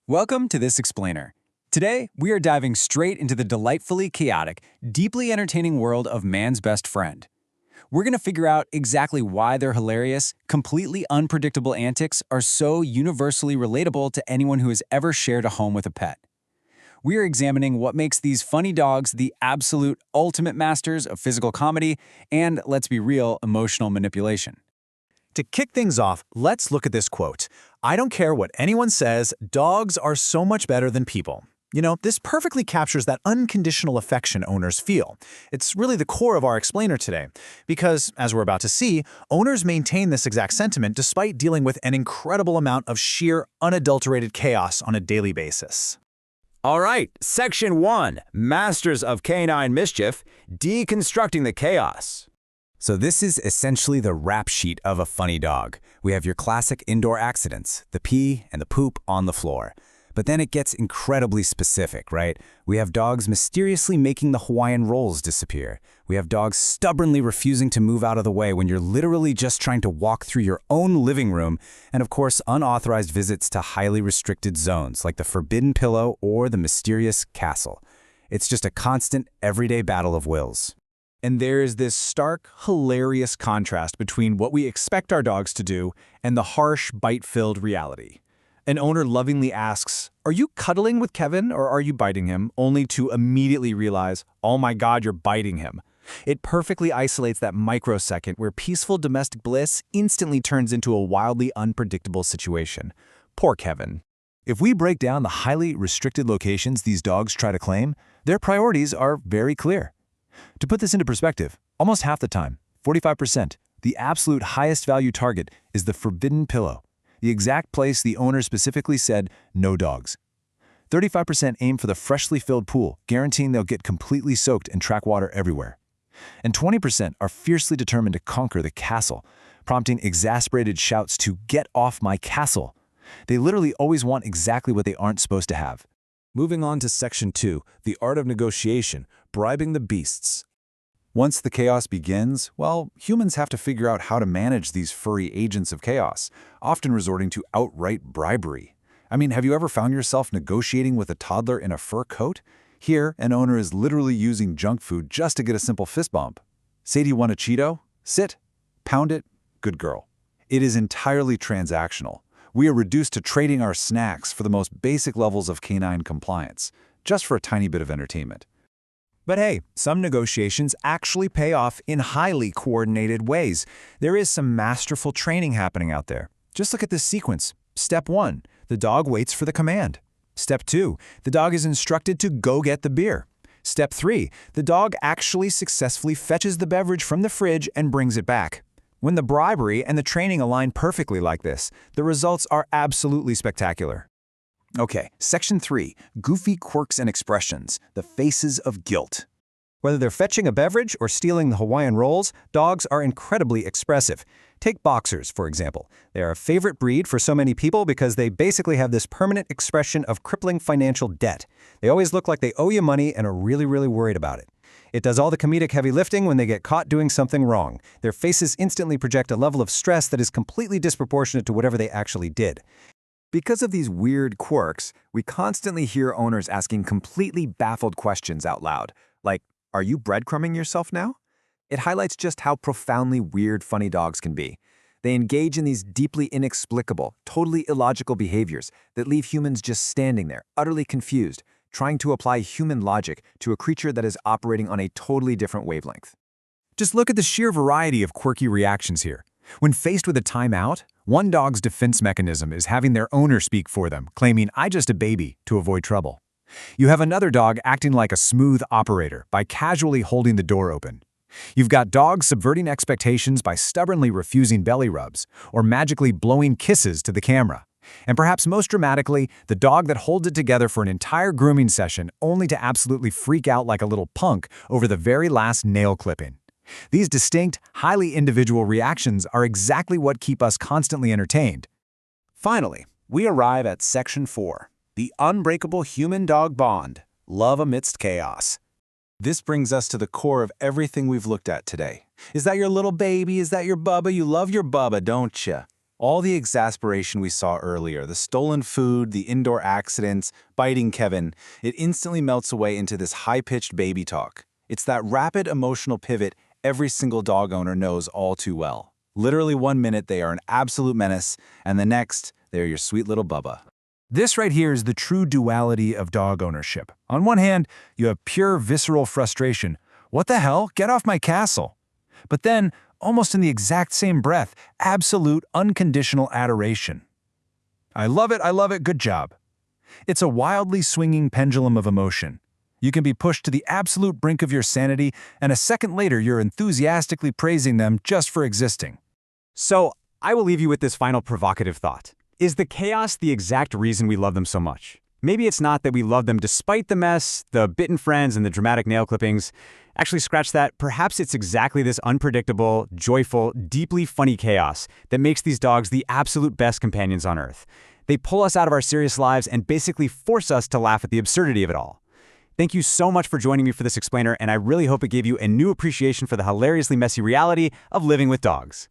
Welcome to This Explainer. Today, we are diving straight into the delightfully chaotic, deeply entertaining world of man's best friend. We're going to figure out exactly why their hilarious, completely unpredictable antics are so universally relatable to anyone who has ever shared a home with a pet. We are examining what makes these funny dogs the absolute ultimate masters of physical comedy and, let's be real, emotional manipulation. To kick things off, let's look at this quote. "I don't care what anyone says, dogs are so much better than people." This perfectly captures that unconditional affection owners feel. It's really the core of our explainer today, because, as we're about to see, owners maintain this exact sentiment despite dealing with an incredible amount of sheer, unadulterated chaos on a daily basis. All right, Section 1, Masters of Canine Mischief, Deconstructing the Chaos. So this is essentially the rap sheet of a funny dog. We have your classic indoor accidents, the pee and the poop on the floor. But then it gets incredibly specific, right? We have dogs mysteriously making the Hawaiian rolls disappear. We have dogs stubbornly refusing to move out of the way when you're literally just trying to walk through your own living room. And of course, unauthorized visits to highly restricted zones like the forbidden pillow or the mysterious castle. It's just a constant, everyday battle of wills. And there is this stark, hilarious contrast between what we expect our dogs to do and the harsh, bite-filled reality. An owner lovingly asks, "Are you cuddling with Kevin or are you biting him?" only to immediately realize, "Oh my God, you're biting him." It perfectly isolates that microsecond where peaceful domestic bliss instantly turns into a wildly unpredictable situation. Poor Kevin. If we break down the highly restricted locations these dogs try to claim, their priorities are very clear. To put this into perspective, almost half the time, 45%, the absolute highest value target is the forbidden pillow, the exact place the owner specifically said, "No dogs." 35% aim for the freshly filled pool, guaranteeing they'll get completely soaked and track water everywhere. And 20% are fiercely determined to conquer the castle, prompting exasperated shouts to "Get off my castle." They literally always want exactly what they aren't supposed to have. Moving on to Section 2, the art of negotiation, bribing the beasts. Once the chaos begins, well, humans have to figure out how to manage these furry agents of chaos, often resorting to outright bribery. I mean, have you ever found yourself negotiating with a toddler in a fur coat? Here, an owner is literally using junk food just to get a simple fist bump. Say, "Do you want a Cheeto?" "Sit." "Pound it." "Good girl." It is entirely transactional. We are reduced to trading our snacks for the most basic levels of canine compliance, just for a tiny bit of entertainment. But hey, some negotiations actually pay off in highly coordinated ways. There is some masterful training happening out there. Just look at this sequence. Step 1, the dog waits for the command. Step 2, the dog is instructed to go get the beer. Step 3, the dog actually successfully fetches the beverage from the fridge and brings it back. When the bribery and the training align perfectly like this, the results are absolutely spectacular. Okay, Section 3, goofy quirks and expressions, the faces of guilt. Whether they're fetching a beverage or stealing the Hawaiian rolls, dogs are incredibly expressive. Take boxers, for example. They are a favorite breed for so many people because they basically have this permanent expression of crippling financial debt. They always look like they owe you money and are really, really worried about it. It does all the comedic heavy lifting when they get caught doing something wrong. Their faces instantly project a level of stress that is completely disproportionate to whatever they actually did. Because of these weird quirks, we constantly hear owners asking completely baffled questions out loud, like, "Are you breadcrumbing yourself now?" It highlights just how profoundly weird funny dogs can be. They engage in these deeply inexplicable, totally illogical behaviors that leave humans just standing there, utterly confused, trying to apply human logic to a creature that is operating on a totally different wavelength. Just look at the sheer variety of quirky reactions here. When faced with a timeout, one dog's defense mechanism is having their owner speak for them, claiming, "I just a baby," to avoid trouble. You have another dog acting like a smooth operator by casually holding the door open. You've got dogs subverting expectations by stubbornly refusing belly rubs or magically blowing kisses to the camera. And perhaps most dramatically, the dog that holds it together for an entire grooming session only to absolutely freak out like a little punk over the very last nail clipping. These distinct, highly individual reactions are exactly what keep us constantly entertained. Finally, we arrive at Section 4, the unbreakable human-dog bond, love amidst chaos. This brings us to the core of everything we've looked at today. Is that your little baby? Is that your bubba? You love your bubba, don't you? All the exasperation we saw earlier, the stolen food, the indoor accidents, biting Kevin, it instantly melts away into this high-pitched baby talk. It's that rapid emotional pivot every single dog owner knows all too well. Literally 1 minute they are an absolute menace, and the next, they're your sweet little Bubba. This right here is the true duality of dog ownership. On one hand, you have pure visceral frustration. What the hell? Get off my castle. But then, almost in the exact same breath, absolute unconditional adoration. I love it, good job. It's a wildly swinging pendulum of emotion. You can be pushed to the absolute brink of your sanity, and a second later you're enthusiastically praising them just for existing. So, I will leave you with this final provocative thought. Is the chaos the exact reason we love them so much? Maybe it's not that we love them despite the mess, the bitten friends, and the dramatic nail clippings. Actually, scratch that. Perhaps it's exactly this unpredictable, joyful, deeply funny chaos that makes these dogs the absolute best companions on Earth. They pull us out of our serious lives and basically force us to laugh at the absurdity of it all. Thank you so much for joining me for this explainer, and I really hope it gave you a new appreciation for the hilariously messy reality of living with dogs.